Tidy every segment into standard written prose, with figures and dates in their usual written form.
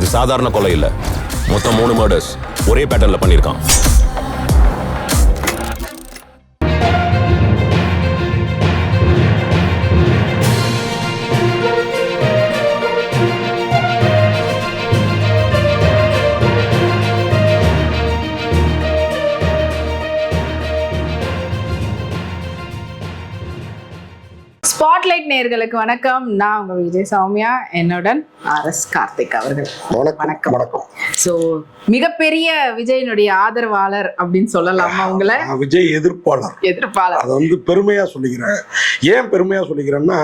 இது சாதாரண கொலை இல்ல, மொத்தம் 3 மர்டர்ஸ் ஒரே பேட்டர்ன்ல பண்ணிருக்கான். ஸ்பாட்லைட் நேயர்களுக்கு வணக்கம். நான் உங்க விஜய் சௌமியா, என்னுடன் RS கார்த்திக் அவர்கள். வணக்கம். வணக்கம். ஸோ மிகப்பெரிய விஜயனுடைய ஆதரவாளர் அப்படின்னு சொல்லலாமா உங்களை? விஜய் எதிர்ப்பாளர். அதை வந்து பெருமையா சொல்லிக்கிறேன். ஏன் பெருமையா சொல்லிக்கிறேன்னா,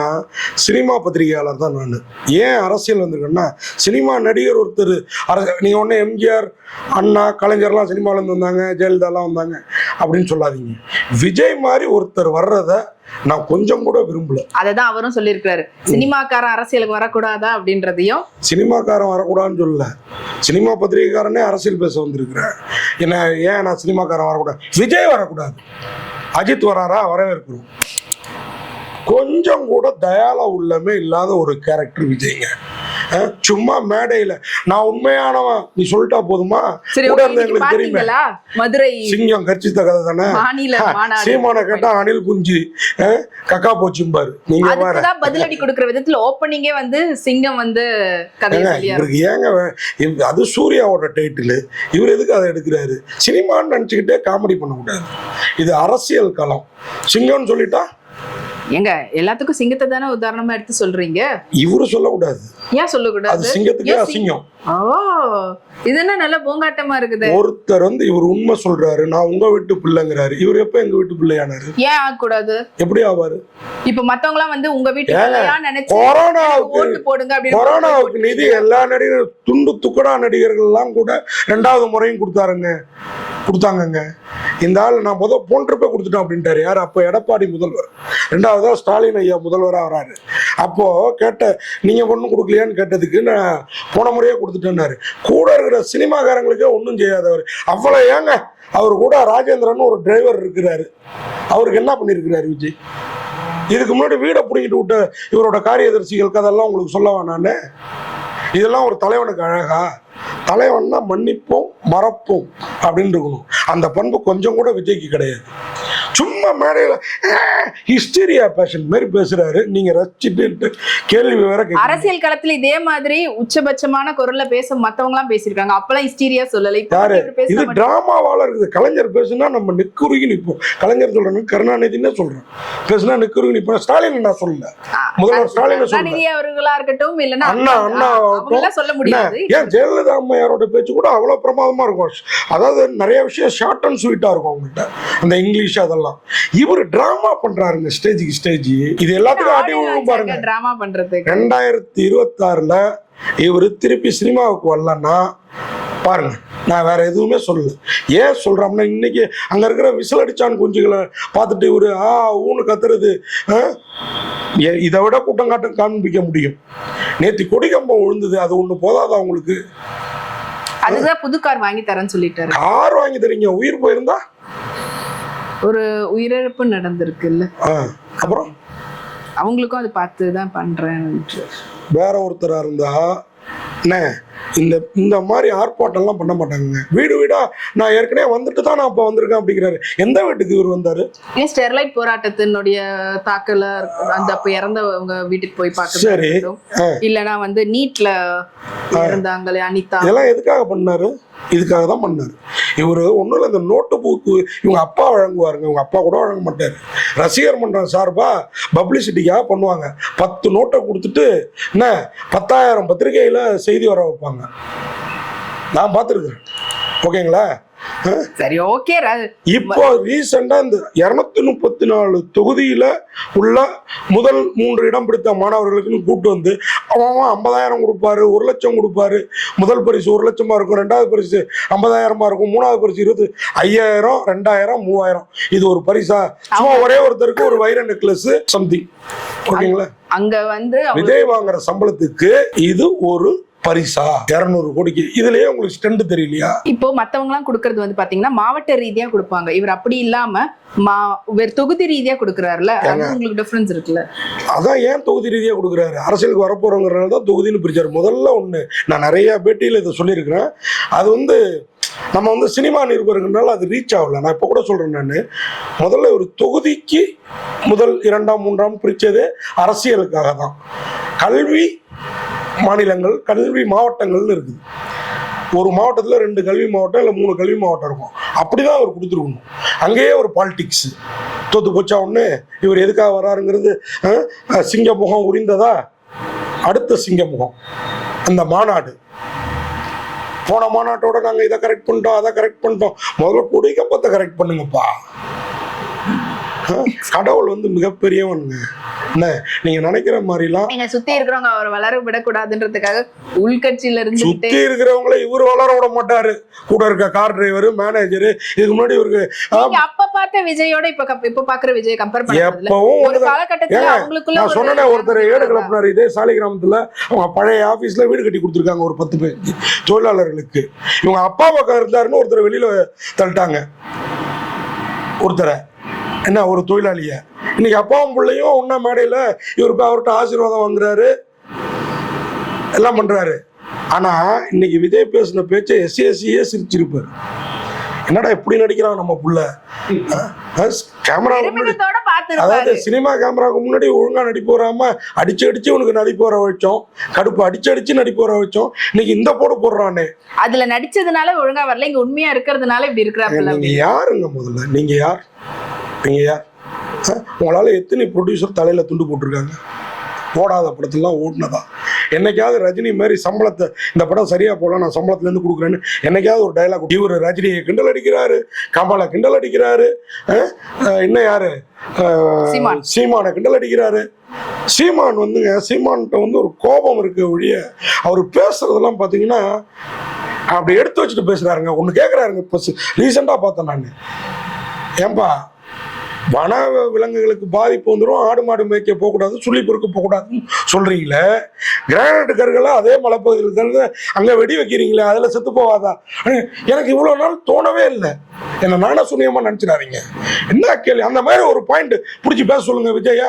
சினிமா பத்திரிகையாளர் தான் நான். ஏன் அரசியல் வந்திருக்கேன்னா, சினிமா நடிகர் ஒருத்தர் நீங்க ஒண்ணு எம்ஜிஆர், அண்ணா, கலைஞர்லாம் சினிமால இருந்து வந்தாங்க, ஜெயலலிதாலாம் வந்தாங்க அப்படின்னு சொல்லாதீங்க. விஜய் மாதிரி ஒருத்தர் வர்றத நான் கொஞ்சம் கூட விரும்பல. அததான் அவரும் சொல்லியிருக்காரு, சினிமாக்காரன் அரசியலுக்கு வரக்கூடாதா அப்படின்றதையும். சினிமாக்காரன் வரக்கூடாதுன்னு சொல்லல, சினிமா பத்திரிகைக்காரனே அரசியல் பேச வந்திருக்கிறேன். என்ன ஏன் நான் சினிமாக்காரன் வரக்கூடாது, விஜய் வரக்கூடாது, அஜித் வராரா வரவேற்கிறோம். கொஞ்சம் கூட தயாள உள்ளமே இல்லாத ஒரு கேரக்டர் விஜய்ங்க. சும்மா மேடையில நான் உண்மையானவன் நீ சொல்லிட்டா போதுமா? எங்களுக்கு தெரியுமா, மதுரை சிங்கம் கட்சித்த கதை தானே. சீமான கேட்டா அணில் குஞ்சு கக்கா போச்சும்பாரு. நீங்க பதிலடி கொடுக்கிற விதத்துல ஓப்பனிங்கே வந்து சிங்கம் வந்து இவருக்கு ஏங்க அது சூர்யாவோட டைட்டில், இவர் எதுக்கு அதை எடுக்கிறாரு? சினிமான்னு நினைச்சுக்கிட்டே காமெடி பண்ணக்கூடாது. இது அரசியல் களம். சிங்கம்னு சொல்லிட்டா எங்க எல்லாத்துக்கும் சிங்கத்தை தானே உதாரணமா எடுத்து சொல்றீங்க. இவரு சொல்லக்கூடாது. ஏன் சொல்லக்கூடாது? சிங்கத்துக்கே அசிங்கம். இது என்ன நல்ல போங்காட்டமா இருக்குது. ஒருத்தர் வந்து இவர் உண்மை சொல்றாரு, நான் உங்க வீட்டு பிள்ளைங்கிறாரு. இவர் எப்ப எங்க வீட்டு பிள்ளையானாரு? ஏன் ஆகக்கூடாது? எப்படி ஆவாரு? இப்ப மத்தவங்க எல்லாம் வந்து உங்க வீட்டு பிள்ளையா நினைச்சு கொரோனாவுக்கு போடுங்க அப்படின்னு. கொரோனாவுக்கு நிதி எல்லா நடிகர் துண்டு துக்கடா நடிகர்கள் எல்லாம் கூட 2வது முறையும் கொடுத்தாங்கங்க. இந்த ஆள் நான் போன் ட்ரிப்பே கொடுத்துட்டேன் அப்படின்ட்டாரு. யார்? அப்போ எடப்பாடி முதல்வர். 2வதா ஸ்டாலின் ஐயா முதல்வராக வராரு. அப்போ கேட்ட நீங்க ஒன்றும் கொடுக்கலையான்னு கேட்டதுக்கு நான் போன முறையே கொடுத்துட்டேன்னாரு. கூட இருக்கிற சினிமாக்காரங்களுக்கே ஒன்றும் செய்யாதவர். அவ்வளோ ஏங்க அவர் கூட ராஜேந்திரன் ஒரு டிரைவர் இருக்கிறாரு. அவருக்கு என்ன பண்ணியிருக்கிறாரு விஜய்? இதுக்கு முன்னாடி வீடை பிடிக்கிட்டு விட்ட இவரோட காரியதர்சிகளுக்கு அதெல்லாம் உங்களுக்கு சொல்லவா நான்? இதெல்லாம் ஒரு தலைவனுக்கு அழகா? தலைவன்னா மன்னிப்போம் மறப்போம் அப்படின்னு இருக்கணும். அந்த பண்பு கொஞ்சம் கூட விஜய்க்கு கிடையாது. சும்மா மேடையில ஹிஸ்டீரியா பேஷன் மாதிரி பேசுறாரு. நீங்க ரசிச்சுட்டு கேள்வி வேற. அரசியல் களத்துல இதே மாதிரி உச்சபட்சமான குரல்ல பேச மத்தவங்க எல்லாம் பேசிருக்காங்க. அப்பெல்லாம் ஹிஸ்டீரியா சொல்லலை. இது டிராமாவால இருக்குது. கலைஞர் பேசுனா நம்ம நிக்குருகி நிற்போம். கலைஞர் சொல்றேன், கருணாநிதினே சொல்றேன், பேசுனா நிக்குருகி நிற்போம். ஸ்டாலின் நான் சொல்லல, முதல்வர் ஸ்டாலின் சொல்றேன், அவர்களா இருக்கட்டும், இல்லன்னா அண்ணா சொல்ல முடியாது. ஏன் ஜெயலலிதா அம்மையாரோட பேச்சு கூட அவ்வளவு பிரமாதமா இருக்கும். அதாவது நிறைய விஷயம் ஷார்ட் அண்ட் ஸ்வீட்டா இருக்கும் அவங்கள்ட்ட, அந்த இங்கிலீஷ் அதெல்லாம். இவர் டிராமா பண்றாருங்க, ஸ்டேஜுக்கு ஸ்டேஜ். இது எல்லாத்துக்கும் ஆட்டி விழுவும் பாருங்க. டிராமா பண்றது 2026ல இவர் திருப்பி சினிமாவுக்கு வரலன்னா பாருங்க. நான் வேற எதுவுமே சொல்லல. ஏன் சொல்றோம்னா, இன்னைக்கு அங்க இருக்கிற விசில் அடிச்சான் குஞ்சுகளை பார்த்துட்டு இவரு ஊன்னு கத்துறது, இதை விட கூட்டம் காண்பிக்க முடியும். நேற்று கொடிக்கம்பம் விழுந்தது, அது ஒண்ணு போதாது அவங்களுக்கு. அதுதான் புது கார் வாங்கி தரேன்னு சொல்லிட்டாரு. கார் வாங்கி தரீங்க, உயிர் போயிருந்தா? ஒரு உயிரிழப்பு நடந்திருக்குல்ல, அப்புறம் அவங்களுக்கும் அது பார்த்துதான் பண்றேன். வேற ஒருத்தரா இருந்தா என்ன இந்த மாதிரி ஆர்ப்பாட்டம்லாம் பண்ண மாட்டாங்க. வீடு வீடா நான் ஏற்கனவே வந்துட்டு தான் நான் அப்ப வந்திருக்கேன் அப்படிங்கிறாரு. எந்த வீட்டுக்கு இவர் வந்தாரு? ஸ்டெர்லைட் போராட்டத்தினுடைய தாக்கல அந்த அப்ப இறந்தவங்க வீட்டுக்கு போய் பார்க்க. சரி, இல்லனா வந்து நீட்ல இறந்தாங்களே அனிதா, இதெல்லாம் எதுக்காக பண்ணாரு? இதுக்காக தான் பண்ணாரு. இவர் ஒன்றும் இல்லை, இந்த நோட்டு புக்கு இவங்க அப்பா வழங்குவாருங்க. இவங்க அப்பா கூட வழங்க மாட்டாரு. ரசிகர் மன்றம் சார்பா பப்ளிசிட்டிக்காக பண்ணுவாங்க. 10 நோட்டை கொடுத்துட்டு என்ன 10,000 பத்திரிகையில செய்தி வர வைப்பாங்க. நான் பார்த்துருக்கேன். ஓகேங்களா? சரி, ஓகே. இப்போ ரீசெண்டா இந்த 234 தொகுதியில உள்ள முதல் 3 இடம் பிடித்த மாணவர்களுக்கு கூட்டு வந்து அவன் 50,000 கொடுப்பாரு, 1 லட்சம் கொடுப்பாரு. முதல் பரிசு 1 லட்சமா இருக்கும், 2வது பரிசு 50,000 இருக்கும், 3வது பரிசு 25,000, 2,000, 3,000. இது ஒரு பரிசா? சும்மா ஒரே ஒருத்தருக்கு ஒரு வைர நெக்லஸ் சம்திங். ஓகேங்களா? அங்க வந்து விஜய் வாங்குற சம்பளத்துக்கு இது ஒரு பரிசா 200 கோடிக்கு இதுலயே உங்களுக்கு ஸ்டெண்ட் தெரியலையா? இப்போ மத்தவங்க எல்லாம் கொடுக்கறது வந்து பாத்தீங்கன்னா மாவட்ட ரீதியா கொடுப்பாங்க, இவர் அப்படி இல்லாம வேற தொகுதி ரீதியா கொடுக்கறாருல, அது உங்களுக்கு டிஃபரன்ஸ் இருக்குல்ல? அதான் ஏன் தொகுதி ரீதியா கொடுக்குறாரு? அரசியலுக்கு வரப்போறவங்கிறனால தான் தொகுதின்னு பிரிச்சாரு. முதல்ல ஒண்ணு நான் நிறைய பேட்டியில இதை சொல்லியிருக்கிறேன். அது வந்து நம்ம வந்து சினிமா நிருபர்கள்னால அது ரீச் ஆகல. நான் இப்போ கூட சொல்றேன், நான் முதல்ல ஒரு தொகுதிக்கு முதல் 2ஆம் 3ஆம் பிரிச்சதே அரசியலுக்காக தான். கல்வி மாநிலங்கள், கல்வி மாவட்டங்கள்னு இருக்குது. ஒரு மாவட்டத்தில் 2 கல்வி மாவட்டம் இல்லை 3 கல்வி மாவட்டம் இருக்கும். அப்படிதான் அவர் கொடுத்துருக்கணும். அங்கேயே ஒரு பாலிடிக்ஸ் தோத்து போச்சா ஒன்று. இவர் எதுக்காக வராருங்கிறது சிங்கமுகம் உரிந்ததா? அடுத்த சிங்கமுகம் அந்த மாநாடு. போன மாநாட்டோட நாங்கள் இதை கரெக்ட் பண்ணிட்டோம், அதை கரெக்ட் பண்ணிட்டோம். முதல்ல குடிக்கப்பத்தை கரெக்ட் பண்ணுங்கப்பா. கடவுள் வந்து மிகப்பெரியவனுங்க. என்ன நீங்க நினைக்கிற மாதிரிலாம் நீங்க சுத்தி இருக்கிறவங்க அவரை வளர விடக்கூடாதுன்றதுக்காக உள்கட்சியில இருந்து சுத்தி இருக்கிறவங்கள இவர் வளர விட மாட்டாரு. கூட இருக்க கார் டிரைவர், மேனேஜர். இதுக்கு முன்னாடி இவருக்கு அப்ப பார்த்த விஜயோட இப்ப பாக்குற விஜய் கம்பேர் பண்ணல. ஒரு காலகட்டத்துல அவங்களுக்குள்ள நான் சொன்னேன், ஒருத்தர் ஏடு கிளப்பினார் இதே சாலிகிராமத்துல. அவங்க பழைய ஆபீஸ்ல வீடு கட்டி கொடுத்துருக்காங்க ஒரு 10 பேர் தொழிலாளர்களுக்கு. இவங்க அப்பா பக்கம் இருந்தாருன்னு ஒருத்தர் வெளியில தள்ளிட்டாங்க. ஒருத்தரை என்ன, ஒரு தொழிலாளிய. இன்னைக்கு அப்பாவும் பிள்ளையும் ஒன்னா மேடையில இவருக்கு அவர்கிட்ட ஆசீர்வாதம் வாங்குறாரு, எல்லாம் பண்றாரு. ஆனா இன்னைக்கு விஜய் பேசின பேச்சை எஸ்சியே சிரிச்சிருப்பாரு. என்னடா எப்படி நடிக்கிறான் நம்ம புள்ள. கேமரா முன்னாடி, அதாவது சினிமா கேமராவுக்கு முன்னாடி ஒழுங்கா நடிப்பு வராம அடிச்சு உனக்கு நடிப்பு வர வச்சோம். கடுப்பு அடிச்சு நடிப்பு வர வச்சோம். இன்னைக்கு இந்த போடுறானே. அதுல நடிச்சதுனால ஒழுங்கா வரல, இங்க உண்மையா இருக்கிறதுனால இப்படி இருக்கிறாங்க. நீங்க யாருங்க? முதல்ல நீங்க யார்? உங்களால எத்தனை ப்ரொடியூசர் தலையில துண்டு போட்டிருக்காங்க? ஓடாத படத்துலாம் ஓடினதா? என்னைக்காவது ரஜினி மாதிரி சம்பளத்தை இந்த படம் சரியா போல நான் சம்பளத்துல இருந்து கொடுக்குறேன்னு என்னைக்காவது ஒரு டைலாக்? இவர் ரஜினியை கிண்டல் அடிக்கிறாரு, கமலை கிண்டல் அடிக்கிறாரு, இன்னும் யாரு சீமானை கிண்டல் அடிக்கிறாரு. சீமான் வந்துங்க, சீமான்கிட்ட வந்து ஒரு கோபம் இருக்கு ஒழிய அவர் பேசுறதெல்லாம் பாத்தீங்கன்னா அப்படி எடுத்து வச்சுட்டு பேசுறாருங்க. ஒண்ணு கேட்கிறாருங்க. இப்போ ரீசெண்டா பார்த்தேன் நான், ஏன்பா வன விலங்குகளுக்கு பாதிப்பு வந்துடும், ஆடு மாடு மேய்க்க போகக்கூடாது, சுள்ளி பொறுக்க போகக்கூடாதுன்னு சொல்றீங்களே, கிரானைட் கற்களை அதே மலைப்பகுதியில் அங்கே வெடி வைக்கிறீங்களே, அதில் செத்து போவாதா? எனக்கு இவ்வளோ நாள் தோணவே இல்லை. என்ன நானே சுனியமாக நினச்சிடாதீங்க. என்ன கேள்வி? அந்த மாதிரி ஒரு பாயிண்ட் பிடிச்சி பேச சொல்லுங்க விஜயா.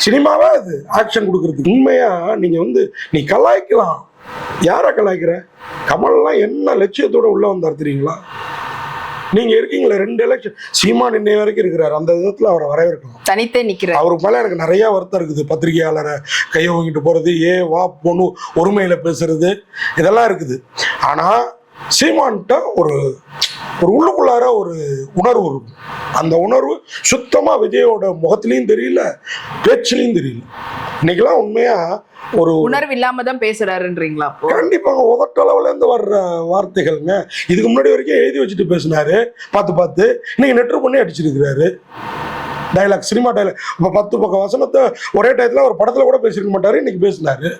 சினிமாவா அது ஆக்ஷன் கொடுக்கறதுக்கு? உண்மையா நீங்க வந்து நீ கலாய்க்கலாம். யாரை கலாய்க்கிற? கமல்லாம் என்ன லட்சியத்தோட உள்ள வந்தார் தெரியுங்களா? நீங்க இருக்கீங்களா 2 எலெக்ஷன். சீமான் இன்னை வரைக்கும் இருக்கிறாரு. அந்த விதத்துல அவரை வரவேற்கணும். தனித்தே நிக்கிறார். அவருக்கு மேல எனக்கு நிறைய வருத்தம் இருக்குது. பத்திரிகையாளரை கையை வாங்கிட்டு போறது, வா பொண்ணு ஒருமையில பேசுறது, இதெல்லாம் இருக்குது. ஆனா சீமான்கிட்ட ஒரு உள்ளுக்குள்ளார ஒரு உணர்வு இருக்கும். அந்த உணர்வு சுத்தமா விஜயோட முகத்திலையும் தெரியல, பேச்சிலையும் தெரியல. இன்னைக்கெல்லாம் உண்மையா ஒரு உணர்வு இல்லாம தான் பேசுறாருன்றீங்களா? கண்டிப்பாங்க. உதட்டளவுல இருந்து வர்ற வார்த்தைகள்ங்க. இதுக்கு முன்னாடி வரைக்கும் எழுதி வச்சுட்டு பேசினாரு, பார்த்து இன்னைக்கு நெட்ரு பண்ணி அடிச்சிருக்கிறாரு. Dialogue, cinema dialogue. இப்போ 10 பக்கம் வசனத்தை ஒரே டயத்துல ஒரு படத்துல கூட பேசிருக்க மாட்டாரு. இன்னைக்கு பேசினாரு.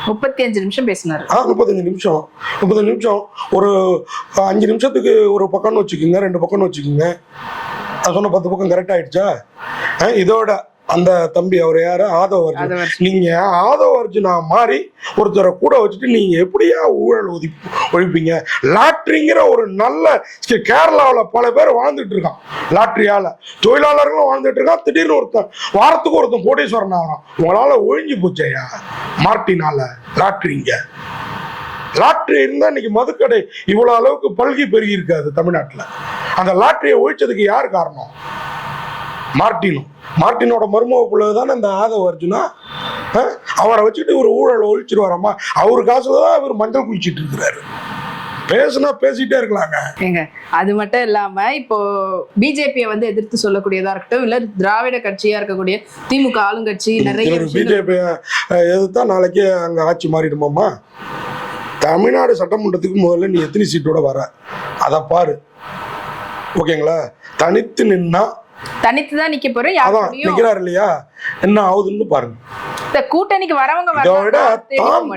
35 நிமிஷம் பேசினாரு. 35 நிமிஷம். ஒரு 5 நிமிஷத்துக்கு ஒரு பக்கம்னு வச்சுக்கோங்க, 2 பக்கம்னு வச்சுக்கோங்க. நான் சொன்ன 10 பக்கம் கரெக்ட் ஆயிடுச்சா? இதோட அந்த தம்பி அவர் யாரு? ஆதவ அர்ஜுன். நீங்க ஆதவ அர்ஜுனா மாறி ஒருத்தரை கூட வச்சுட்டு நீங்க எப்படியா ஊழல் ஒழிப்பீங்க? லாட்ரிங்கிற ஒரு நல்ல கேரளாவில் பல பேர் வாழ்ந்துட்டு இருக்கான். லாட்ரியால தொழிலாளர்களும் வாழ்ந்துட்டு இருக்கான். திடீர்னு வாரத்துக்கு ஒருத்தன் கோடீஸ்வரன் ஆகிறான். உங்களால ஒழிஞ்சு போச்சையா மார்ட்டினால லாட்ரிங்க? லாட்ரி இருந்தா இன்னைக்கு மதுக்கடை இவ்வளவு அளவுக்கு பல்கி பெருகி இருக்காது தமிழ்நாட்டில். அந்த லாட்ரியை ஒழிச்சதுக்கு யார் காரணம்? மார்ட்டினோட மருமக பிள்ளை தானே இந்த ஆதவ அர்ஜுனா. அவரை வச்சுட்டு ஒரு ஊழல் ஒழிச்சிருவாராமா? அவரு காசுல தான் இவர் மஞ்சள் குளிச்சிட்டு இருக்கிறாரு. பேசுனா பேசிட்டே இருக்கலாங்க. அது மட்டும் இல்லாம இப்போ பிஜேபியை வந்து எதிர்த்து சொல்லக்கூடியதா இருக்கட்டும், இல்ல திராவிட கட்சியா இருக்கக்கூடிய திமுக ஆளுங்கட்சி நிறைய பிஜேபி எதிர்த்தா நாளைக்கே அங்க ஆட்சி மாறிடுமாமா? தமிழ்நாடு சட்டமன்றத்துக்கு முதல்ல நீ எத்தனை சீட்டோட வர அதை பாரு. ஓகேங்களா? தனித்து நின்னா தனித்து தான் நிக்க போறேன். நிக்கிறாரு இல்லையா? என்ன ஆகுதுன்னு பாருங்க. இந்த கூட்டணிக்கு வரவங்க இதை விட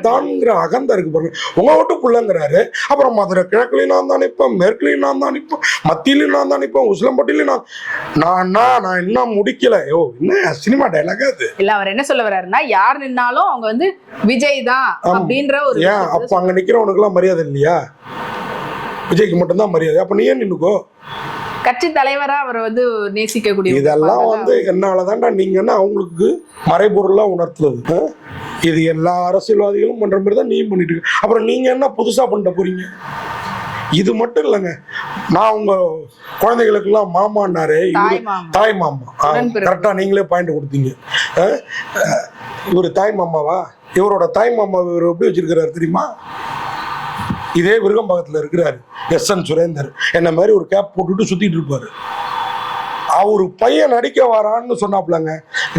தான்ங்கிற அகந்த இருக்கு பாருங்க. உங்க ஓட்டு புள்ளங்கிறாரு, அப்புறம் மதுரை கிழக்குலையும் நான் தான் நிற்பேன், மேற்குலையும் நான் தான் நிற்பேன், மத்தியிலையும் நான் தான் நிற்பேன், உசிலம்பட்டிலையும் நான் இன்னும் முடிக்கல. என்ன சினிமா டைலாக் அது? இல்ல, அவர் என்ன சொல்ல வர்றாருன்னா, யார் நின்னாலும் அவங்க வந்து விஜய் தான் அப்படின்ற ஒரு ஏன் அப்ப அங்க நிக்கிறவனுக்கு எல்லாம் மரியாதை இல்லையா? விஜய்க்கு மட்டும்தான் மரியாதை. அப்ப நீ ஏன் நின்னுக்கோ? கட்சி தலைவரா அவரை வந்து நேசிக்கக்கூடிய இதெல்லாம் வந்து என்னாலதான்டா நீங்க என்ன அவங்களுக்கு மறைபொருளா உணர்த்துறது. இது எல்லா அரசியல்வாதிகளும் பண்ற மாதிரி தான் நீயும் பண்ணிட்டு இருக்க. அப்புறம் நீங்க என்ன புதுசா பண்ணிட்டு போறீங்க? இது மட்டும் இல்லைங்க, நான் உங்க குழந்தைகளுக்கெல்லாம் மாமான்னாரு, தாய் மாமா. கரெக்டா நீங்களே பாயிண்ட் கொடுத்தீங்க. இவரு தாய் மாமாவா? இவரோட தாய் மாமா இவர் எப்படி வச்சிருக்கிறாரு தெரியுமா? இதே விருகம்பாக்கத்தில் இருக்கிறாரு எஸ்.என். சுரேந்தர். என்ன மாதிரி ஒரு கேப் போட்டுட்டு சுத்திட்டு இருப்பாரு. அவரு பையன் நடிக்க வரான்னு சொன்னாப்லங்க.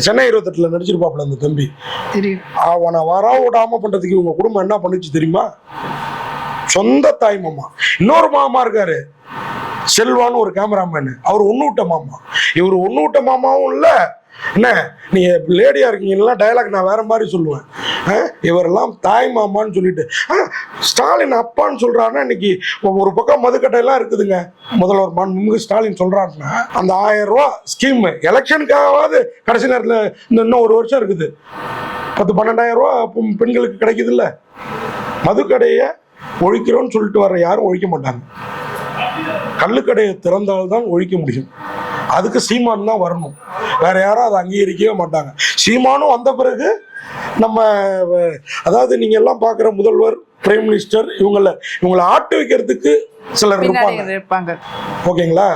சென்னை 28 நடிச்சிருப்பாப்ல அந்த தம்பி. அவனை வர விடாம பண்றதுக்கு இவங்க குடும்பம் என்ன பண்ணுச்சு தெரியுமா? சொந்த தாய் மாமா. இன்னொரு மாமா இருக்காரு செல்வான்னு ஒரு கேமராமேன். அவர் ஒண்ணு விட்ட மாமா. இவர் ஒண்ணு விட்ட மாமாவும் இல்ல. என்ன நீங்க லேடியா இருக்கீங்கன்னா டயலாக் நான் வேற மாதிரி சொல்லுவேன். இவரெல்லாம் தாய் மாமான்னு சொல்லிட்டு ஸ்டாலின் அப்பான்னு சொல்றாருன்னா, இன்னைக்கு ஒரு பக்கம் மதுக்கட்டையெல்லாம் இருக்குதுங்க. முதல்வர் மாண்புமிகு ஸ்டாலின் சொல்றாருன்னா, அந்த 1000 ரூபா ஸ்கீம் எலெக்ஷனுக்காவது கடைசி நேரத்தில் இன்னும் ஒரு வருஷம் இருக்குது, 10-12,000 ரூபா பெண்களுக்கு கிடைக்குது இல்ல. மதுக்கடையை ஒழிக்கிறோன்னு சொல்லிட்டு வர்ற யாரும் ஒழிக்க மாட்டாங்க. கள்ளுக்கடையை திறந்தால்தான் ஒழிக்க முடியும். அதுக்கு சீமான் தான் வரணும், வேற யாரும் அதை அங்கீகரிக்கவே மாட்டாங்க. சீமானும் வந்த பிறகு நம்ம, அதாவது நீங்க எல்லாம் பாக்குற முதல்வர், பிரைம் மினிஸ்டர், இவங்களை ஆட்டு வைக்கிறதுக்கு சிலர் இருப்பாங்க. ஓகேங்களா?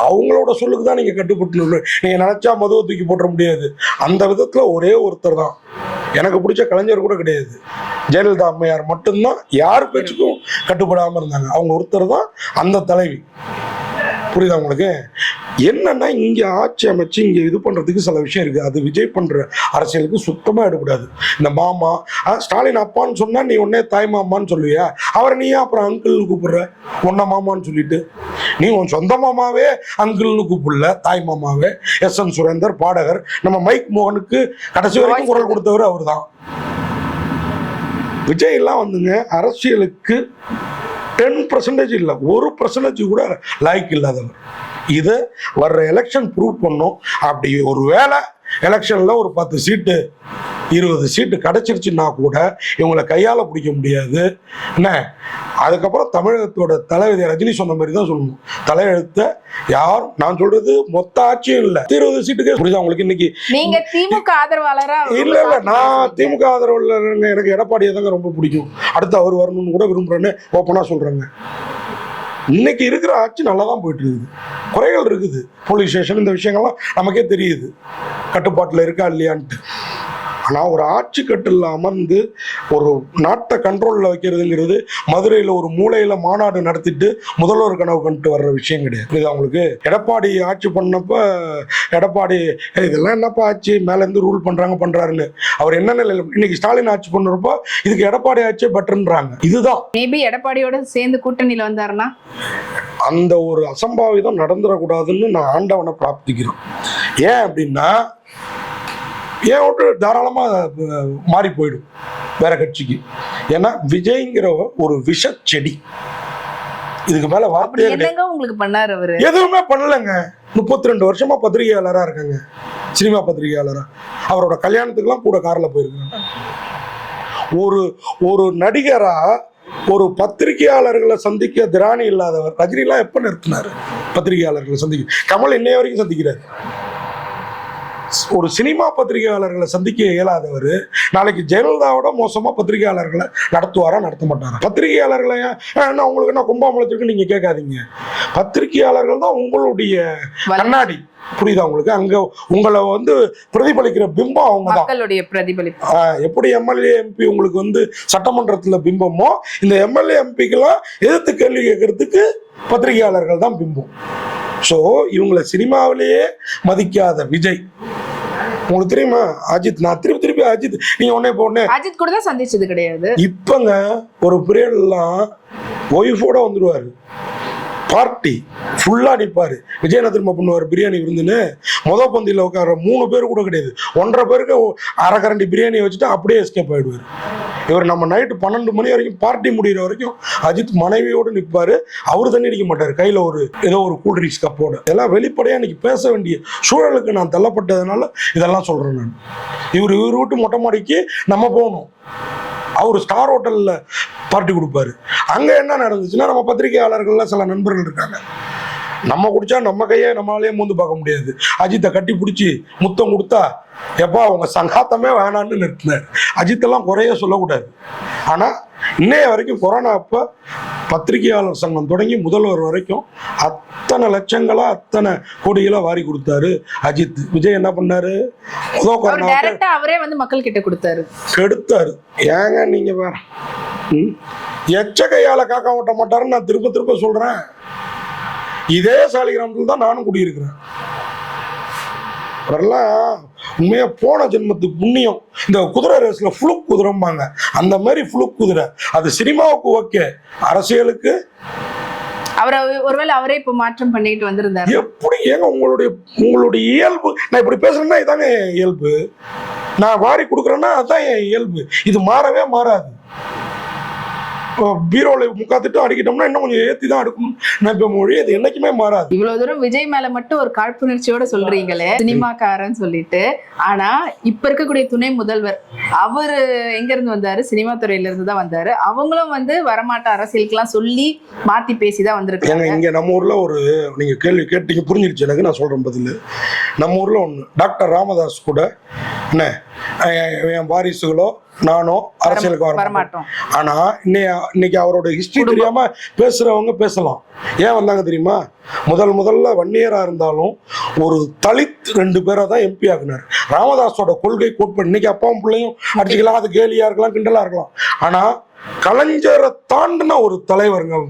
அவங்களோட சொல்லுக்கு தான் நீங்க கட்டுப்பட்டு. நீங்க நினைச்சா மதுவை தூக்கி போட்டுற முடியாது. அந்த விதத்துல ஒரே ஒருத்தர் தான் எனக்கு பிடிச்ச கலைஞர் கூட கிடையாது. ஜெயலலிதா அம்மையார் மட்டும்தான் யார் பேச்சுக்கும் கட்டுப்படாம இருந்தாங்க. அவங்க ஒருத்தர் தான் அந்த தலைவி. புரியுதா உங்களுக்கு? என்னன்னா இங்க ஆட்சி அமைச்சு இங்க இது பண்றதுக்கு சில விஷயம் இருக்கு. அது விஜய் பண்ற அரசியலுக்கு சுத்தமா எடுக்கூடாது. இந்த மாமா ஸ்டாலின் அப்பான்னு சொன்னா நீ உடனே தாய் மாமான்னு சொல்லுவியா? அவரை நீ அப்புறம் அங்கிள்னு கூப்பிடுற, உன்ன மாமான்னு சொல்லிட்டு? நீ உன் சொந்த மாமாவே அங்கிள்னு கூப்பிடல, தாய் மாமாவே. எஸ்.என். சுரேந்தர் பாடகர், நம்ம மைக் மோகனுக்கு கடைசி வரைக்கும் குரல் கொடுத்தவர் அவர் தான். விஜய் எல்லாம் வந்துங்க அரசியலுக்கு 10% இல்லை, 1% கூட லாய்க்கு இல்லாதவர். இதை வர்ற எலெக்ஷன் ப்ரூவ் பண்ணும். அப்படி ஒரு வேளை எலெக்ஷன்ல ஒரு 10 சீட்டு 20 சீட்டு கிடைச்சிருச்சுன்னா கூட இவங்களை கையால பிடிக்க முடியாது. என்ன அதுக்கப்புறம் தமிழகத்தோட தலைவர் ரஜினி சொன்ன மாதிரி தான் சொல்லணும். தலையெழுத்த யார், நான் சொல்றது மொத்த ஆட்சியும் இல்ல, 20 சீட்டுக்கு. புரியுதா உங்களுக்கு? இன்னைக்கு நீங்க திமுக ஆதரவாளரா? இல்ல நான் திமுக ஆதரவாளர். எனக்கு எடப்பாடியை தாங்க ரொம்ப பிடிக்கும். அடுத்து அவர் வரணும்னு கூட விரும்புறேன்னு ஓப்பனா சொல்றேங்க. இன்னைக்கு இருக்கிற ஆட்சி நல்லா தான் போயிட்டு இருக்குது. குறைகள் இருக்குது, போலீஸ் ஸ்டேஷன், இந்த விஷயங்கள்லாம் நமக்கே தெரியுது கட்டுப்பாட்டில் இருக்கா இல்லையான்ட்டு. ஆனால் ஒரு ஆட்சி கட்டில் அமர்ந்து ஒரு நாட்டை கண்ட்ரோலில் வைக்கிறதுங்கிறது மதுரையில் ஒரு மூலையில் மாநாடு நடத்திட்டு முதல்வர் கனவு கண்டுட்டு வர்ற விஷயம் கிடையாது. இது அவங்களுக்கு எடப்பாடி ஆட்சி பண்ணப்ப எடப்பாடி இதெல்லாம் என்னப்பா ஆட்சி மேலேருந்து ரூல் பண்ணுறாருன்னு அவர் என்ன நிலையில், இன்னைக்கு ஸ்டாலின் ஆட்சி பண்ணுறப்போ இதுக்கு எடப்பாடி ஆட்சியே பெட்டர்ன்றாங்க. இதுதான் மேபி எடப்பாடியோட சேர்ந்து கூட்டணியில் வந்தாருன்னா அந்த ஒரு அசம்பாவிதம் நடந்துடக்கூடாதுன்னு நான் ஆண்டவனை பிரார்த்திக்கிறேன். ஏன் அப்படின்னா ஏன் விட்டு தாராளமா மாறி போயிடும் வேற கட்சிக்கு. ஏன்னா விஜய்ங்கிற ஒரு விஷ செடி. இதுக்கு மேல வார்த்தையே உங்களுக்கு பண்ணாரு அவரு? எதுவுமே பண்ணலங்க. 32 வருஷமா பத்திரிகையாளரா இருக்காங்க, சினிமா பத்திரிகையாளரா. அவரோட கல்யாணத்துக்குலாம் கூட கார்ல போயிருக்காங்க. ஒரு நடிகரா ஒரு பத்திரிகையாளர்களை சந்திக்க திராணி இல்லாதவர் ரஜினிலாம் எப்ப நிறுத்தினாரு பத்திரிகையாளர்களை சந்திக்க? கமல் இன்னைய வரைக்கும் சந்திக்கிறாரு. ஒரு சினிமா பத்திரிகையாளர்களை சந்திக்க இயலாதவர் நாளைக்கு ஜெயலலிதாவோட மோசமா பத்திரிகையாளர்களை நடத்துவாரா, நடத்த மாட்டாரா? பத்திரிகையாளர்களை என்ன உங்களுக்கு என்ன கும்பாமலத்திற்கு நீங்க கேட்காதீங்க. பத்திரிகையாளர்கள் தான் உங்களுடைய கண்ணாடி. புரியுதா உங்களுக்கு? அங்க உங்களை வந்து பிரதிபலிக்கிற பிம்பம் அவங்க தான், மக்களுடைய பிரதிபலிப்பு. எப்படி எம்எல்ஏ எம்பி உங்களுக்கு சட்டமன்றத்துல பிம்பமோ, இந்த எம்எல்ஏ எம்பிக்கெல்லாம் எதிர்த்து கேள்வி கேட்கறதுக்கு பத்திரிகையாளர்கள் தான் பிம்பம். ஸோ இவங்களை சினிமாவிலேயே மதிக்காத விஜய், உங்களுக்கு தெரியுமா அஜித், நான் திருப்பி அஜித், நீங்க உடனே அஜித் கூட தான் சந்திச்சது கிடையாது. இப்பங்க ஒரு பீரியட் எல்லாம் ஒய்ஃபோட வந்துருவாரு, பார்ட்டி ஃபுல்லாக நிற்பார். விஜய் என்ன திரும்ப பண்ணுவார், பிரியாணி விருந்துன்னு பந்தியில் உட்கார 3 பேர் கூட கிடையாது, 1.5 பேருக்கு அரை கரண்டி பிரியாணியை வச்சுட்டு அப்படியே எஸ்கேப் ஆகிடுவார். இவர் நம்ம நைட்டு 12 மணி வரைக்கும் பார்ட்டி முடிகிற வரைக்கும் அஜித் மனைவியோடு நிற்பார். அவர் தண்ணி அடிக்க மாட்டார், கையில் ஏதோ ஒரு கூல்ட்ரிங்க்ஸ் கப்போட. இதெல்லாம் வெளிப்படையாக இன்னைக்கு பேச வேண்டிய சூழலுக்கு நான் தள்ளப்பட்டதுனால இதெல்லாம் சொல்கிறேன் நான். இவர் வீட்டு மொட்டை மாடிக்கு நம்ம போகணும், அவர் ஸ்டார் ஹோட்டலில் பார்ட்டி கொடுப்பாரு. அங்கே என்ன நடந்துச்சுன்னா, நம்ம பத்திரிகையாளர்கள்லாம் சில நண்பர்கள் இருக்காங்க, நம்ம குடிச்சா நம்ம கையை நம்மளாலே மூந்து பார்க்க முடியாது, அஜித்தை கட்டி பிடிச்சி முத்தம் கொடுத்தா எப்பா அவங்க சங்காத்தமே வேணான்னு நிறுத்தினார். அஜித்தெல்லாம் குறைய சொல்லக்கூடாது. ஆனால் இன்னைய வரைக்கும் கொரோனா அப்போ பத்திரிகையாளர் சங்கம் தொடங்கி முதல்வர் வரைக்கும் அத்தனை லட்சங்களா அத்தனை கோடிகளா வாரி கொடுத்தாரு அஜித். விஜய் என்ன பண்ணாரு, அவரே வந்து மக்கள் கிட்ட கொடுத்தாரு, கெடுத்தாரு. ஏங்க நீங்க வேற எச்ச கையால காக்கா ஓட்ட மாட்டாருன்னு நான் திரும்ப திரும்ப சொல்றேன். இதே சாலிகிராமத்தில் தான் நானும் குடியிருக்கிறேன். வரலாம் உண்மையா போன ஜென்மத்துக்கு புண்ணியம். இந்த குதிரை ரேஸ்ல ஃபுளுக் குதிரைம்பாங்க, அந்த மாதிரி ஃபுளுக் குதிரை. அது சினிமாவுக்கு ஓகே, அரசியலுக்கு அவரை ஒருவேளை அவரே இப்ப மாற்றம் பண்ணிட்டு வந்திருந்தாரு. எப்படி ஏங்க உங்களுடைய இயல்பு, நான் இப்படி பேசுறேன்னா இதாங்க என் இயல்பு, நான் வாரி கொடுக்குறேன்னா அதுதான் என் இயல்பு. இது மாறவே மாறாது. பீரோல முக்காத்துட்டு அடிக்கிட்டோம்னா இன்னும் கொஞ்சம் ஏத்தி தான் அடுக்கணும் நினைப்ப மொழி, அது என்னைக்குமே மாறாது. இவ்வளவு தூரம் விஜய் மேல மட்டும் ஒரு காழ்ப்புணர்ச்சியோட சொல்றீங்களே, சினிமாக்காரன் சொல்லிட்டு. ஆனா இப்ப இருக்கக்கூடிய துணை முதல்வர் அவரு எங்க இருந்து வந்தாரு, சினிமா துறையில இருந்து தான் வந்தாரு. அவங்களும் வந்து வரமாட்ட அரசியலுக்கு எல்லாம் சொல்லி மாத்தி பேசிதான் வந்திருக்காங்க. இங்க நம்ம ஊர்ல ஒரு நீங்க கேள்வி கேட்டீங்க, புரிஞ்சிருச்சு எனக்கு, நான் சொல்றேன் பதில். நம்ம ஊர்ல ஒண்ணு டாக்டர் ராமதாஸ் கூட என்ன என் வாரிசுகளோ நானோ அரசியலுக்கு வர மாட்டோம். ஆனா இன்னைக்கு அவரோட ஹிஸ்டரி தெரியாம பேசுறவங்க பேசலாம். ஏன் வந்தாங்க தெரியுமா? முதல்ல வன்னியரா இருந்தாலும் ஒரு தலித் 2 பேரை தான் எம்பி ஆக்குனாரு. ராமதாஸோட கொள்கை கோட்பாடு. இன்னைக்கு அப்பாவும் பிள்ளையும் அடிச்சுக்கலாம், அது கேலியா இருக்கலாம், கிண்டலா இருக்கலாம். ஆனா கலைஞரை தாண்டின ஒரு தலைவருங்க,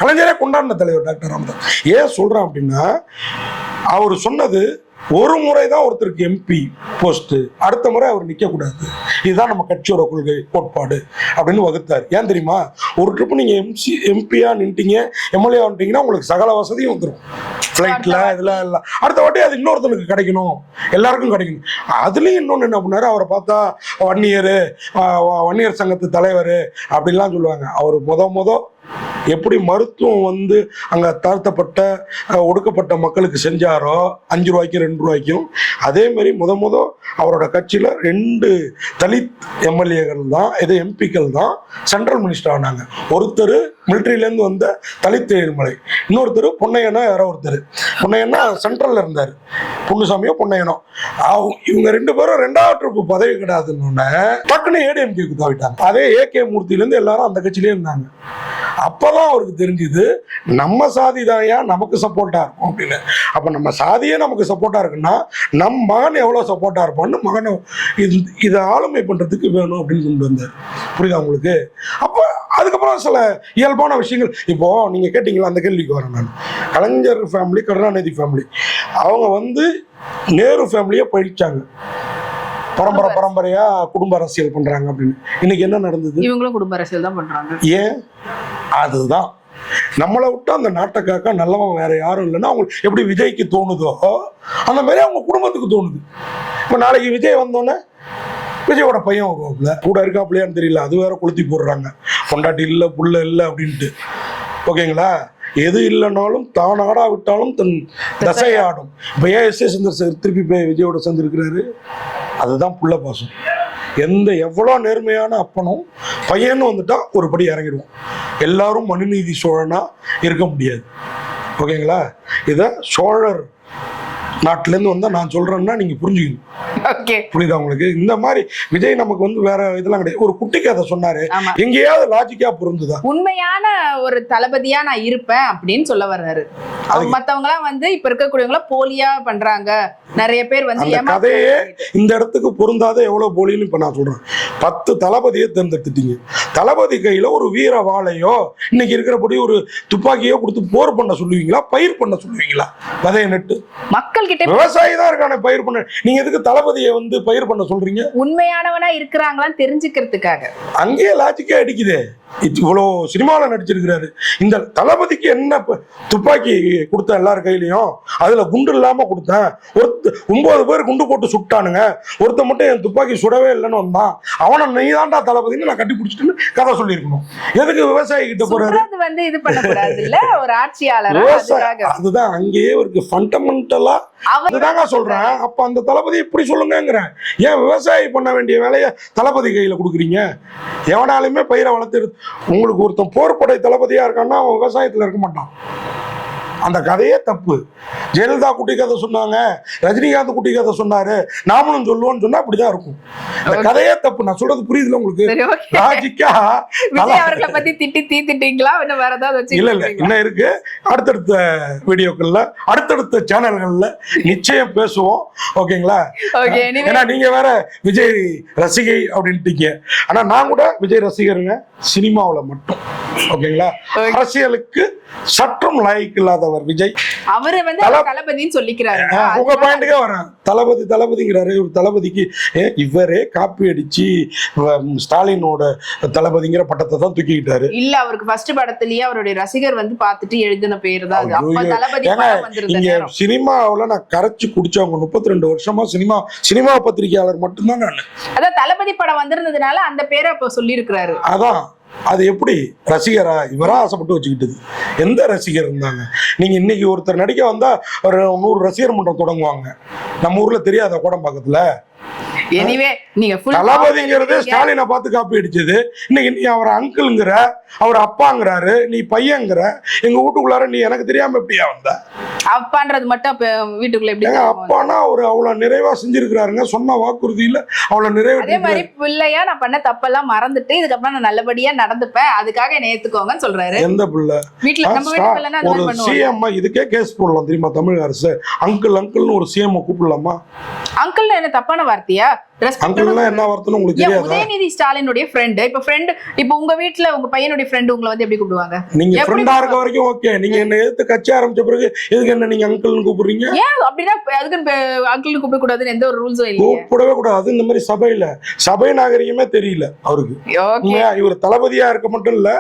கலைஞரே கொண்டாடின தலைவர் டாக்டர் ராமதாஸ். ஏன் சொல்றேன் அப்படின்னா, அவர் சொன்னது ஒரு முறை தான் ஒருத்தருக்கு எம்பி போஸ்ட், அடுத்த முறை அவர் நிற்க கூடாது, இதுதான் நம்ம கட்சியோட கொள்கை கோட்பாடு அப்படின்னு வகுத்தார். ஏன் தெரியுமா? ஒரு ட்ரிப்பு நீங்க எம்பியா நின்ட்டீங்க, எம்எல்ஏ வந்துட்டீங்கன்னா உங்களுக்கு சகல வசதியும் வந்துடும், ஃப்ளைட்ல இதெல்லாம் எல்லாம். அடுத்த வாட்டி அது இன்னொருத்தனுக்கு கிடைக்கணும், எல்லாருக்கும் கிடைக்கணும். அதுலயும் இன்னொன்று என்ன பண்ணாரு, அவரை பார்த்தா வன்னியர் சங்கத்து தலைவர் அப்படின்லாம் சொல்லுவாங்க. அவர் முத எப்படி மருத்துவம் வந்து அங்க தாழ்த்தப்பட்ட ஒடுக்கப்பட்ட மக்களுக்கு செஞ்சாரோ 5 ரூபாய்க்கும் 2 ரூபாய்க்கும், அதே மாதிரி முத அவரோட கட்சியில 2 தலித் எம்எல்ஏகள் தான், இது எம்பிக்கள் தான் சென்ட்ரல் மினிஸ்டர் ஆனாங்க. ஒருத்தர் மிலிட்ரியிலேருந்து வந்த தலித் ஏழுமலை, இன்னொருத்தர் பொன்னையனா, யாரோ ஒருத்தர் பொன்னையனா சென்ட்ரல்ல இருந்தார், பொன்னுசாமியோ பொன்னையனோ. இவங்க 2 பேரும் 2வது ட்ரிப்பு பதவி கிடையாதுன்னு டக்குன்னு ஏடிஎம்கேக்கு தாவிட்டாங்க. அதே ஏகே மூர்த்தியிலேருந்து எல்லாரும் அந்த கட்சியிலே இருந்தாங்க. அப்பதான் அவருக்கு தெரிஞ்சுது நம்ம சாதி தான் நமக்கு சப்போர்ட்டா இருக்கும் அப்படின்னு. அப்ப நம்ம சாதியே நமக்கு சப்போர்ட்டா இருக்குன்னா நம் மகன் எவ்வளவு சப்போர்ட்டா இருப்பான்னு மகனை இதை ஆளுமை பண்றதுக்கு வேணும் அப்படின்னு கொண்டு வந்தார். புரியுதா உங்களுக்கு? அப்ப அதுக்கப்புறம் சில இயல்பான விஷயங்கள். இப்போ நீங்க கேட்டீங்களா, அந்த கேள்விக்கு வரேன் நான். கலைஞர் ஃபேமிலி, கருணாநிதி ஃபேமிலி, அவங்க வந்து நேரு ஃபேமிலியை பழிச்சாங்க, பரம்பரையா குடும்ப அரசியல் பண்றாங்க அப்படின்னு. இன்னைக்கு என்ன நடந்தது? இவங்களும் குடும்ப அரசியல் தான் பண்றாங்க. ஏன்? அதுதான் நம்மளை விட்டு அந்த நாட்டை காக்க நல்லவன் வேற யாரும் இல்லைன்னா அவங்களுக்கு எப்படி விஜய்க்கு தோணுதோ அந்த மாதிரி அவங்க குடும்பத்துக்கு தோணுது. இப்போ நாளைக்கு விஜய் வந்தோன்னே விஜயோட பையன் வருவாப்புல, கூட இருக்காப்புலையான்னு தெரியல, அது வேற கொளுத்தி போடுறாங்க, பொண்டாட்டி இல்லை புள்ள இல்லை அப்படின்ட்டு. ஓகேங்களா? எது இல்லைனாலும் தான் ஆடா விட்டாலும் தன் தசையாடும். இப்போ ஏன் எஸ்.ஏ. சந்திரசேகர் திருப்பி போய் விஜயோட சேர்ந்துருக்கிறாரு? அதுதான் புள்ள பாசம். எவ்வளோ நேர்மையான அப்பனும் பையன்னு வந்துட்டா ஒரு படி இறங்கிடுவோம். எல்லாரும் மனுநீதி சோழனா இருக்க முடியாது. ஓகேங்களா? இதை சோழர் நாட்டிலேருந்து வந்தா நான் சொல்றேன்னா நீங்க புரிஞ்சுக்கணும். புரியுதா உங்களுக்கு? இந்த மாதிரி விஜய் நமக்கு வந்து வேற இதெல்லாம் கிடையாது. ஒரு குட்டி கதை சொன்னாரு, எங்கேயாவது லாஜிக்கா பொருந்துதா? உண்மையான ஒரு தளபதியா நான் இருப்பேன் அப்படின்னு சொல்ல வர்றாரு. மத்தவங்க எல்லாம் வந்து இப்ப இருக்கக்கூடியவங்கள போலியா பண்றாங்க, நிறைய பேர் வந்து கதையே இந்த இடத்துக்கு பொருந்தாத எவ்வளவு போலின்னு இப்ப நான் சொல்றேன். 10 தளபதியை தேர்ந்தெடுத்துட்டீங்க. தளபதி கையில ஒரு வீர வாளையோ இன்னைக்கு இருக்கிறபடி ஒரு துப்பாக்கியோ கொடுத்து போர் பண்ண சொல்லுவீங்களா, பயிர் பண்ண சொல்லுவீங்களா? விதைய நட்டு மக்கள் கிட்ட விவசாயி தான் இருக்கானே பயிர் பண்ண, நீங்க எதுக்கு தளபதியை வந்து பயிர் பண்ண சொல்றீங்க? உண்மையானவனா இருக்கிறாங்களான்னு தெரிஞ்சுக்கிறதுக்காக. அங்கேயே லாஜிக்கே அடிக்குதே. இவ்வளோ சினிமாவில் நடிச்சிருக்கிறாரு. இந்த தளபதிக்கு என்ன துப்பாக்கி கொடுத்த எல்லார் கையிலையும் அதுல குண்டு இல்லாம கொடுத்தேன். 9 பேர் குண்டு போட்டு சுட்டானுங்க, ஒருத்த மட்டும் என் துப்பாக்கி சுடவே இல்லைன்னு வந்தான், அவனை நீ தான்டா தளபதினு நான் கட்டி பிடிச்சிட்டுன்னு கதை சொல்லியிருக்கணும். எதுக்கு விவசாயி கிட்ட போறாரு? இது பண்ணக்கூடாது இல்ல, ஒரு ஆட்சியாளர். அதுதான் அங்கேயே ஒரு ஃபண்டமெண்டலா அதுதாங்க சொல்றேன். அப்ப அந்த தளபதி இப்படி சொல்லுங்கிறேன். ஏன் விவசாயி பண்ண வேண்டிய வேலையை தளபதி கையில கொடுக்குறீங்க? எவனாலுமே பயிரை வளர்த்து, உங்களுக்கு ஒருத்தன் போர்படை தளபதியா இருக்கான்னா அவன் விவசாயத்துல இருக்க மாட்டான். அந்த கதையே தப்பு. ஜெயலலிதா குட்டி கதை சொன்னாங்க, ரஜினிகாந்த் குட்டி கதை சொன்னாரு, நாமளும் சொல்லுவோம்னு சொன்னா அப்படிதான் இருக்கும். அந்த கதையே தப்பு. நான் சொல்றது புரியுதுல உங்களுக்கு? லாஜிக்கா அவர்களை பத்தி திட்டி தீத்திட்டீங்களா? இன்னும் வேற ஏதாவது இல்ல இல்ல இன்னும் இருக்கு. அடுத்தடுத்த வீடியோக்கள்ல அடுத்தடுத்த சேனல்கள்ல நிச்சயம் பேசுவோம். ஓகேங்களா? ஏன்னா நீங்க வேற விஜய் ரசிகை அப்படின்ட்டீங்க. ஆனா நான் கூட விஜய் ரசிகருங்க, சினிமாவுல மட்டும். ஓகேங்களா? அரசியலுக்கு சற்றும் லாய்க்கு இல்லாதவர் விஜய். அவரு வந்து தளபதின்னு சொல்லிக்கிறாரு. உங்க பாயிண்ட்டுக்கே வரேன். தளபதி தளபதிங்கிறாரு. ஒரு தளபதிக்கு இவரே காப்பி அடிச்சு ஸ்டாலினோட தளபதிங்கிற பட்டத்தை தான் தூக்கிக்கிட்டாரு. இல்ல, அவருக்கு ஃபர்ஸ்ட் படத்திலேயே அவருடைய ரசிகர் வந்து பார்த்துட்டு எழுதின பேரு தான் அது. அப்ப தளபதி இங்க சினிமாவுல நான் கரைச்சு குடிச்சவங்க 32 வருஷமா சினிமா பத்திரிகையாளர் மட்டும்தான் நான். அதான் தளபதி படம் வந்திருந்ததுனால அந்த பேரை அப்ப சொல்லி இருக்கிறாரு. அதான் அது எப்படி ரசிகரா இவரா ஆசைப்பட்டு வச்சுக்கிட்டது? எந்த ரசிகர் இருந்தாங்க? நீங்க இன்னைக்கு ஒருத்தர் நடிக்க வந்தா ஒரு 100 ரசிகர் மன்றம் தொடங்குவாங்க. நம்ம ஊர்ல தெரியாத கோடம்பாக்கத்துல. தளபதிங்கிறது ஸ்டாலினை பார்த்து காப்பி அடிச்சது. இன்னைக்கு நீ அவர் அங்கிள்ங்கிற, அவர் அப்பாங்கிறாரு, நீ பையங்கிற. எங்க வீட்டுக்குள்ளார நீ எனக்கு தெரியாம எப்படியா வந்த? அப்பான்றது மட்டும் வீட்டுக்குள்ள எப்படி? அப்பானா அவர் அவ்வளவு நிறைவா செஞ்சிருக்கிறாருங்க. சொன்ன வாக்குறுதியில அவ்வளவு நிறைவு. அதே மாதிரி பிள்ளையா நான் பண்ண தப்பெல்லாம் மறந்துட்டு இதுக்கப்புறம் நான் நல்லபடியா நடந்துப்பேன், அதுக்காக என்ன ஏத்துக்கோங்கன்னு சொல்றாரு. எந்த பிள்ளை? வீட்டுல நம்ம வீட்டு பிள்ளைனா ஒரு சிஎம் இதுக்கே கேஸ் போடலாம் தெரியுமா தமிழக அரசு? அங்கிள் அங்கிள்னு ஒரு சிஎம் கூப்பிடலாமா? அங்கிள் என்ன தப்பான வார்த்தையா? உதயநிதி ஸ்டாலினுடைய ஃப்ரெண்ட். இப்ப உங்க வீட்டுல உங்க பையனுடைய ஃப்ரெண்ட் உங்களை வந்து எப்படி கூப்பிடுவாங்க? நீங்க ஃப்ரெண்டா இருக்க வரைக்கும் ஓகே. நீங்க என்ன எதிர்த்து கட்சி ஆரம்பிச்ச பிறகு எதுக்கு என்ன நீங்க அங்கிள்னு கூப்பிடுறீங்க? ஏன் அப்படின்னா அதுக்கு அங்கிள் கூப்பிட கூடாதுன்னு எந்த ஒரு ரூல்ஸும் இல்ல. கூப்பிடவே கூடாது. இந்த மாதிரி சபை நாகரிகமே தெரியல அவருக்கு. இவர் தளபதியா இருக்க மட்டும் இல்ல,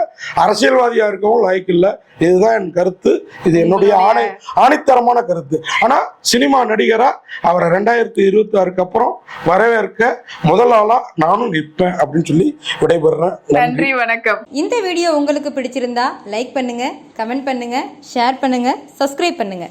அரசியல்வாதியா இருக்கவும் லாய்க்கு இல்ல. இதுதான் என் கருத்து. இது என்னுடைய ஆணித்தரமான கருத்து. ஆனா சினிமா நடிகரா அவரை 2026க்கு அப்புறம் வரவேற்க முதல் ஆளா நானும் நிற்பேன் அப்படின்னு சொல்லி விடைபெறுறேன். நன்றி, வணக்கம். இந்த வீடியோ உங்களுக்கு பிடிச்சிருந்தா லைக் பண்ணுங்க, கமெண்ட் பண்ணுங்க, ஷேர் பண்ணுங்க, சப்ஸ்கிரைப் பண்ணுங்க.